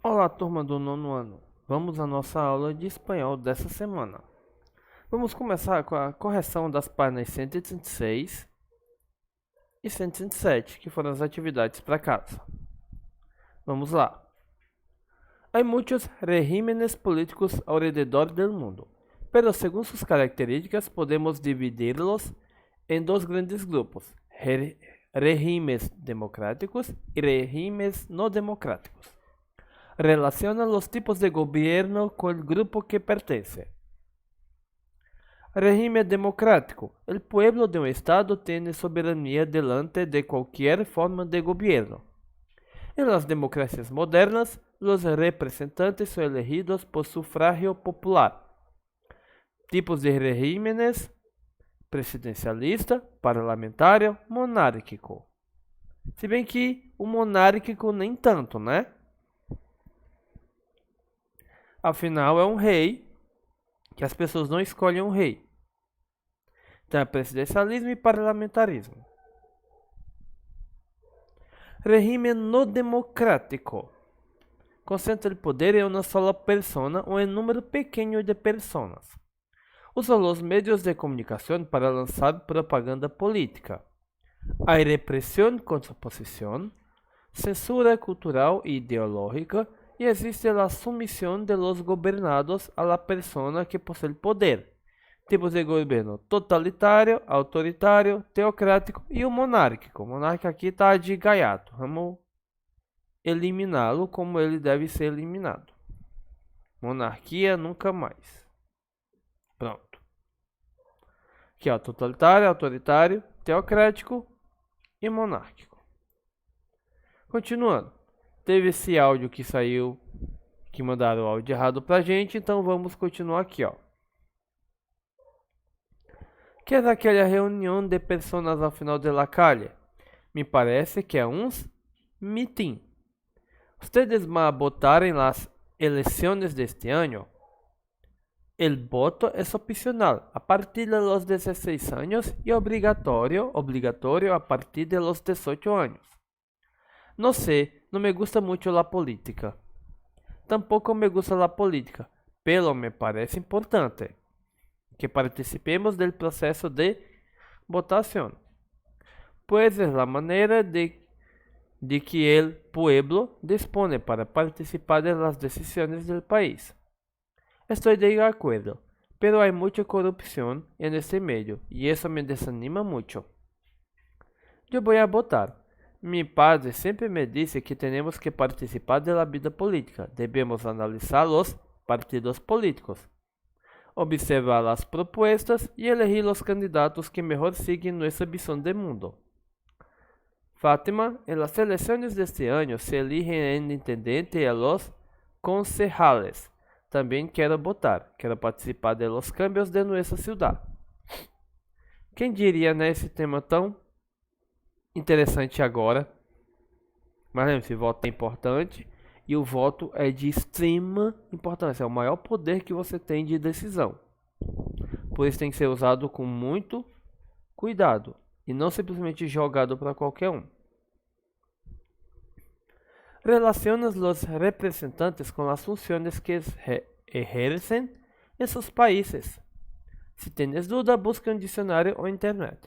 Olá, turma do nono ano. Vamos à nossa aula de espanhol dessa semana. Vamos começar com a correção das páginas 136 e 137, que foram as atividades para casa. Vamos lá. Hay muchos regímenes políticos alrededor del mundo, pero según sus características podemos dividirlos en dos grandes grupos, regímenes democráticos y regímenes no democráticos. Relaciona los tipos de gobierno con el grupo que pertenece. Régimen democrático. El pueblo de un estado tiene soberanía delante de cualquier forma de gobierno. En las democracias modernas, los representantes son elegidos por sufragio popular. Tipos de regímenes: presidencialista, parlamentário, monárquico. Se bem que o monárquico nem tanto, né? Afinal, é um rei, que as pessoas não escolhem um rei. Então, é presidencialismo e parlamentarismo. Regime no democrático. Concentra o poder em uma sola persona ou em número pequeno de personas. Usa os meios de comunicação para lançar propaganda política. Há repressão contra a oposição, censura cultural e ideológica, e existe a sumisión de los gobernados a la persona que posee el poder. Tipos de governo: totalitário, autoritário, teocrático e o monárquico. O monárquico aqui está de gaiato. Vamos eliminá-lo como ele deve ser eliminado. Monarquia nunca mais. Pronto. Aqui, ó, totalitário, autoritário, teocrático e monárquico. Continuando. Teve esse áudio que saiu, que mandaram o áudio errado pra gente, então vamos continuar aqui, ó. Que é aquela reunião de pessoas ao final de la calle? Me parece que é um mitin. Ustedes van a votar en las elecciones de este año. El voto es opcional a partir de los 16 años y obligatorio a partir de los 18 años. No sé, no me gusta mucho la política. Tampoco me gusta la política, pero me parece importante que participemos del proceso de votación, pues es la manera de que el pueblo dispone para participar de las decisiones del país. Estoy de acuerdo, pero hay mucha corrupción en este medio y eso me desanima mucho. Yo voy a votar. Mi padre sempre me disse que temos que participar da vida política. Devemos analisar os partidos políticos, observar as propostas e elegir os candidatos que melhor seguem nossa visão de mundo. Fátima, en las elecciones de este año se eligen el intendente y a los concejales. También quiero votar, quiero participar de los cambios de nuestra ciudad. Quem diria, né, esse tema tão interessante agora? Mas lembre-se, voto é importante e o voto é de extrema importância. É o maior poder que você tem de decisão. Por isso tem que ser usado com muito cuidado e não simplesmente jogado para qualquer um. Relaciona os representantes com as funções que ejercem em seus países. Se tienes dúvida, busca um dicionário ou internet.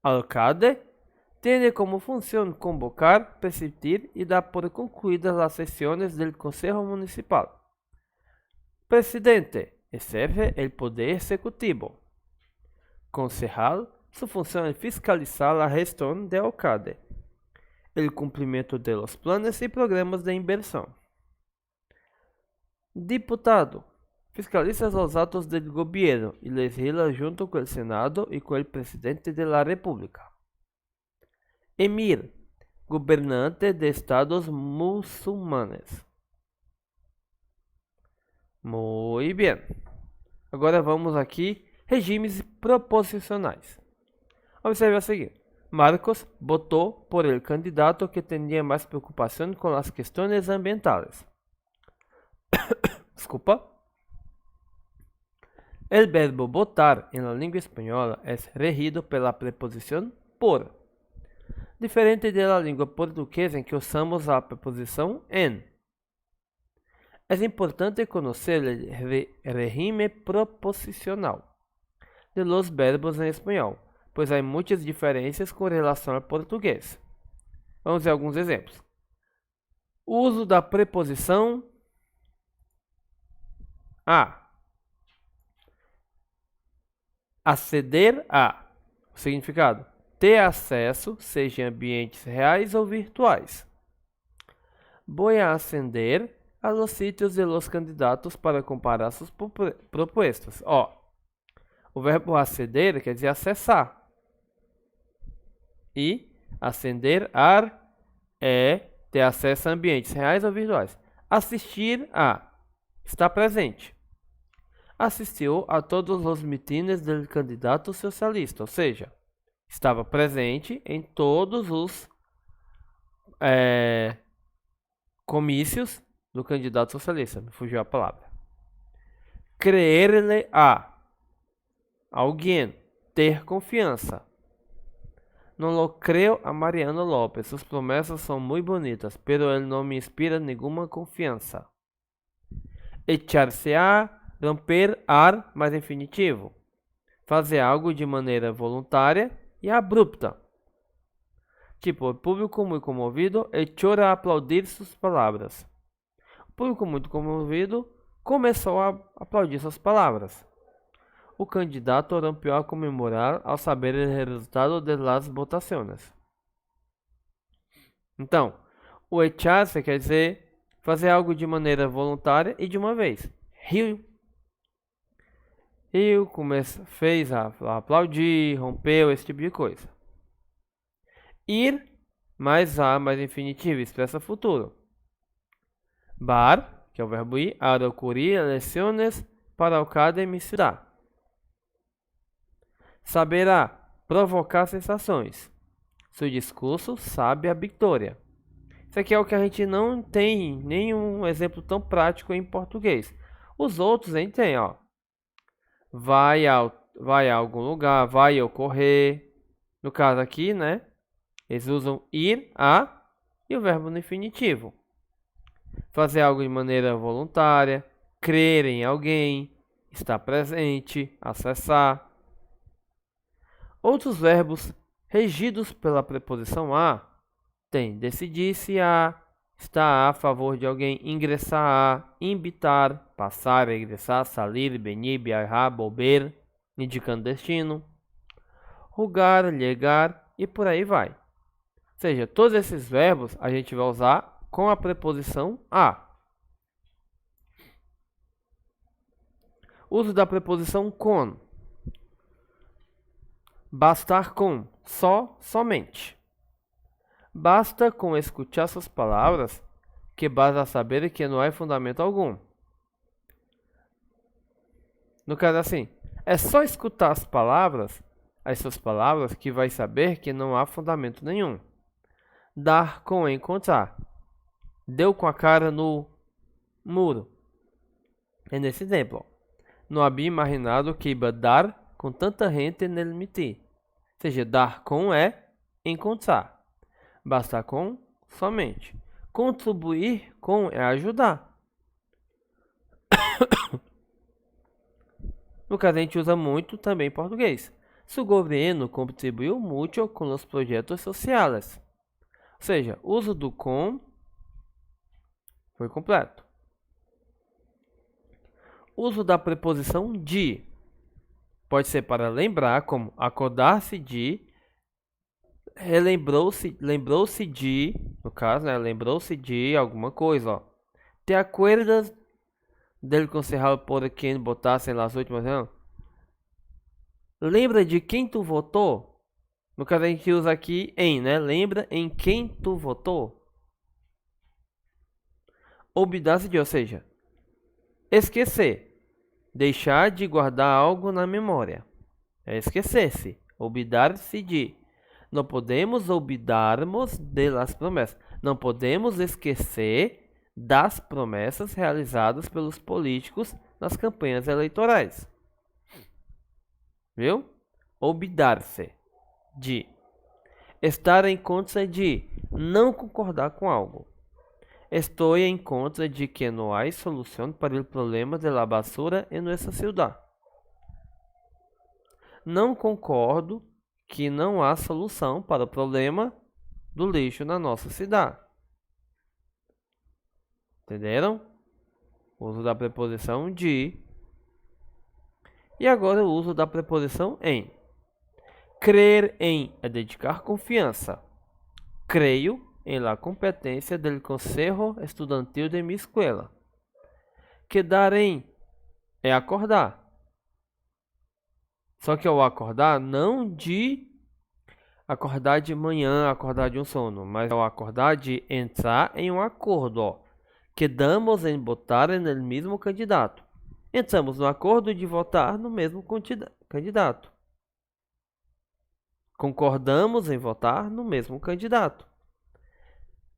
Alcalde tiene como función convocar, presidir y dar por concluidas las sesiones del Consejo Municipal. Presidente ejerce el poder ejecutivo. Concejal, su función es fiscalizar la gestión del alcalde, el cumplimiento de los planes y programas de inversión. Diputado, fiscaliza los actos del gobierno y legisla junto con el Senado y con el presidente de la República. Emir, governante de estados muçulmanos. Muito bem. Agora vamos aqui, regimes proposicionais. Observe a seguir. Marcos votou por el candidato que tinha mais preocupação com as questões ambientales. Desculpa. El verbo votar en la lengua española es regido pela preposición por. Diferente da língua portuguesa em que usamos a preposição en. Es importante conocer el régimen proposicional de los verbos en español, pues hay muchas diferencias con relación al portugués. Vamos ver alguns exemplos. Uso da preposição a. Aceder a. O significado: ter acesso, seja em ambientes reais ou virtuais. Voy a ascender a los sitios de los candidatos para comparar sus propuestas. Ó, o verbo aceder quer dizer acessar. E ascender é ter acesso a ambientes reais ou virtuais. Assistir a. Está presente. Assistiu a todos os mitines do candidato socialista, ou seja, estava presente em todos os comícios do candidato socialista. Me fugiu a palavra. Creerle a alguém, ter confiança. Não lo creo a Mariano López. Sus promessas são muito bonitas, pero ele não me inspira nenhuma confiança. Echar-se a, romper ar, mais infinitivo. Fazer algo de maneira voluntária e abrupta. Tipo, o público muito comovido echou a aplaudir suas palavras. O público muito comovido começou a aplaudir suas palavras. O candidato rompió a comemorar ao saber o resultado das votações. Então, o echar-se quer dizer fazer algo de maneira voluntária e de uma vez. Riu, fez a aplaudir, rompeu, esse tipo de coisa. Ir, mais a, mais infinitivo, expressa futuro. Bar, que é o verbo ir, a ocurrir eleições para cada emissora. Saberá, provocar sensações. Seu discurso sabe a vitória. Isso aqui é o que a gente não tem nenhum exemplo tão prático em português. Os outros a gente tem, ó. Vai a algum lugar, vai ocorrer. No caso aqui, né? Eles usam ir a e o verbo no infinitivo. Fazer algo de maneira voluntária, crer em alguém, estar presente, acessar. Outros verbos regidos pela preposição a tem decidir-se a, estar a favor de alguém, ingressar a, invitar, passar, ingressar, salir, venir, viajar, volver, indicando destino, rugar, llegar e por aí vai. Ou seja, todos esses verbos a gente vai usar com a preposição a. Uso da preposição com. Bastar com, só, somente. Basta com escutar suas palavras, que basta saber que não há fundamento algum. No caso assim, é só escutar as suas palavras, que vai saber que não há fundamento nenhum. Dar com encontrar. Deu com a cara no muro. É nesse exemplo. Não havia imaginado que iba dar com tanta gente nele emitir. Ou seja, dar com é encontrar. Bastar com somente. Contribuir com é ajudar. No caso, a gente usa muito também em português. Su governo contribuiu muito com os projetos sociais. Ou seja, o uso do com foi completo. Uso da preposição de. Pode ser para lembrar, como acordar-se de, lembrou-se de, no caso, né, lembrou-se de alguma coisa, ó. ¿Te acuerdas del concejal por quem votasse nas últimas eleições? Lembra de quem tu votou? No caso, a gente usa aqui em, né? Lembra em quem tu votou? Olvidar-se de, ou seja, esquecer. Deixar de guardar algo na memória. É esquecer-se. Olvidar-se de. Não podemos olvidarmos das promessas. Não podemos esquecer das promessas realizadas pelos políticos nas campanhas eleitorais. Viu? Olvidar-se de. Estar em conta de não concordar com algo. Estou em contra de que não há solução para o problema da basura em nossa cidade. Não concordo que não há solução para o problema do lixo na nossa cidade. Entenderam? Uso da preposição de. E agora o uso da preposição em. Crer em é dedicar confiança. Creio em la competência del consejo estudantil de mi escuela. Quedar em é acordar. Só que ao acordar, não de acordar de manhã, acordar de um sono, mas ao acordar de entrar em um acordo, ó. Quedamos em votar no mesmo candidato. Entramos no acordo de votar no mesmo candidato. Concordamos em votar no mesmo candidato.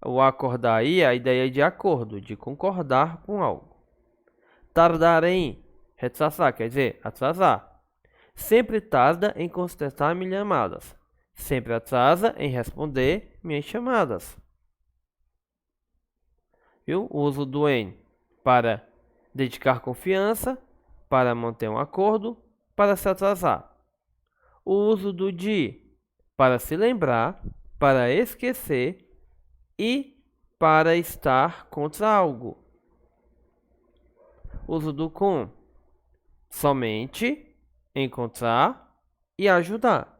O acordar aí é a ideia de acordo, de concordar com algo. Tardar em retrasar, quer dizer, atrasar. Sempre tarda em contestar minhas chamadas. Sempre atrasa em responder minhas chamadas. Viu? O uso do em para dedicar confiança, para manter um acordo, para se atrasar. O uso do de para se lembrar, para esquecer e para estar contra algo. Uso do com somente, encontrar e ajudar.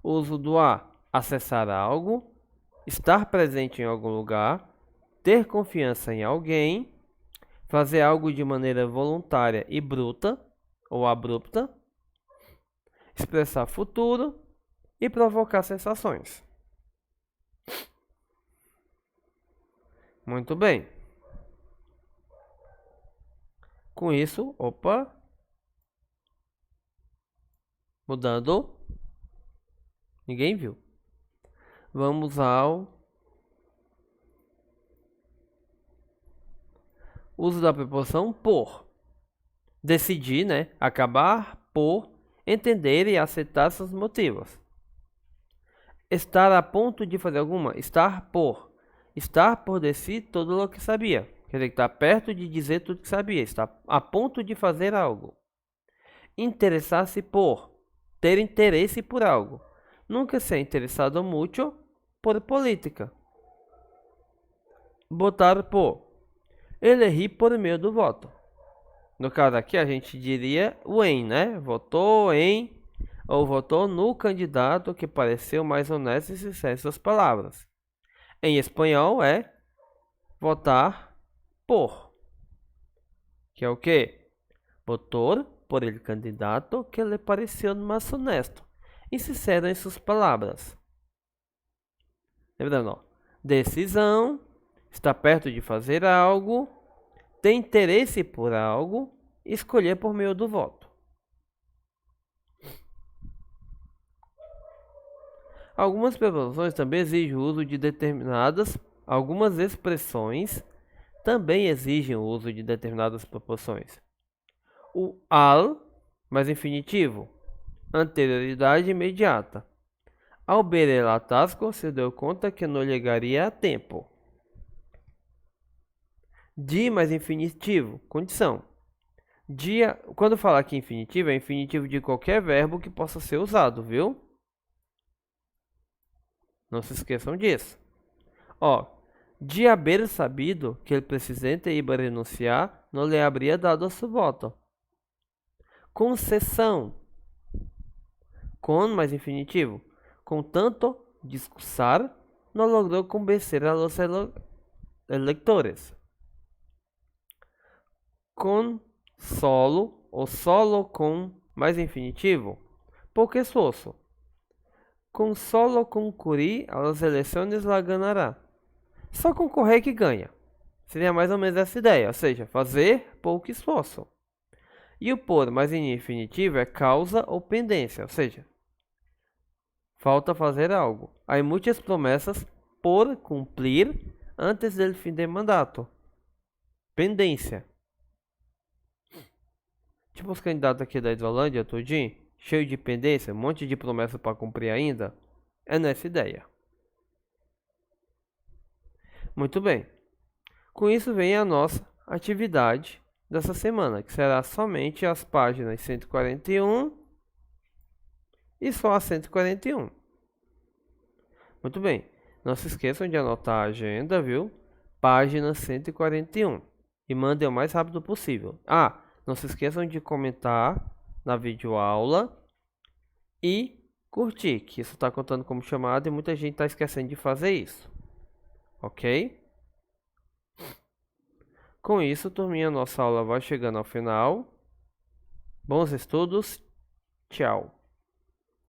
Uso do a acessar algo, estar presente em algum lugar, ter confiança em alguém, fazer algo de maneira voluntária e bruta ou abrupta, expressar futuro e provocar sensações. Muito bem. Com isso, mudando. Ninguém viu. Vamos ao uso da preposição por. Decidir, né? Acabar por entender e aceitar seus motivos. Estar a ponto de fazer alguma. Estar por. Estar por decidir tudo o que sabia. Quer dizer, que está perto de dizer tudo que sabia. Está a ponto de fazer algo. Interessar-se por. Ter interesse por algo. Nunca ser interessado muito por política. Votar por. Elegir por meio do voto. No caso aqui, a gente diria o em, né? Votou em ou votou no candidato que pareceu mais honesto e sincero em suas palavras. Em espanhol é votar por. Que é o quê? Votou por el candidato que lhe pareceu mais honesto e sincero em suas palavras. Lembrando, ó, decisão, está perto de fazer algo, tem interesse por algo, escolher por meio do voto. Algumas preposições também exigem o uso de algumas expressões também exigem o uso de determinadas preposições. O al, mais infinitivo, anterioridade imediata. Ao ver el atasco, se deu conta que não chegaria a tempo. De mais infinitivo, condição. Quando falar aqui infinitivo, é infinitivo de qualquer verbo que possa ser usado, viu? Não se esqueçam disso. Ó, de haver sabido que o presidente iba renunciar, não lhe habría dado su voto. Concessão. Com mais infinitivo. Contanto discursar, não logrou convencer a los electores. Com solo ou solo com mais infinitivo. Pouco esforço. Com solo concurrir às eleições la ganhará. Só concorrer que ganha. Seria mais ou menos essa ideia, ou seja, fazer pouco esforço. E o por mais infinitivo é causa ou pendência, ou seja, falta fazer algo. Há muitas promessas por cumprir antes do fim do mandato. Pendência. Tipo os candidatos aqui da Islândia, tudinho, cheio de pendência, um monte de promessa para cumprir ainda. É nessa ideia. Muito bem. Com isso vem a nossa atividade dessa semana, que será somente as páginas 141 e só a 141. Muito bem. Não se esqueçam de anotar a agenda, viu? Página 141. E mandem o mais rápido possível. Ah, não se esqueçam de comentar na videoaula e curtir, que isso está contando como chamada e muita gente está esquecendo de fazer isso. Ok? Com isso, turminha, nossa aula vai chegando ao final. Bons estudos. Tchau.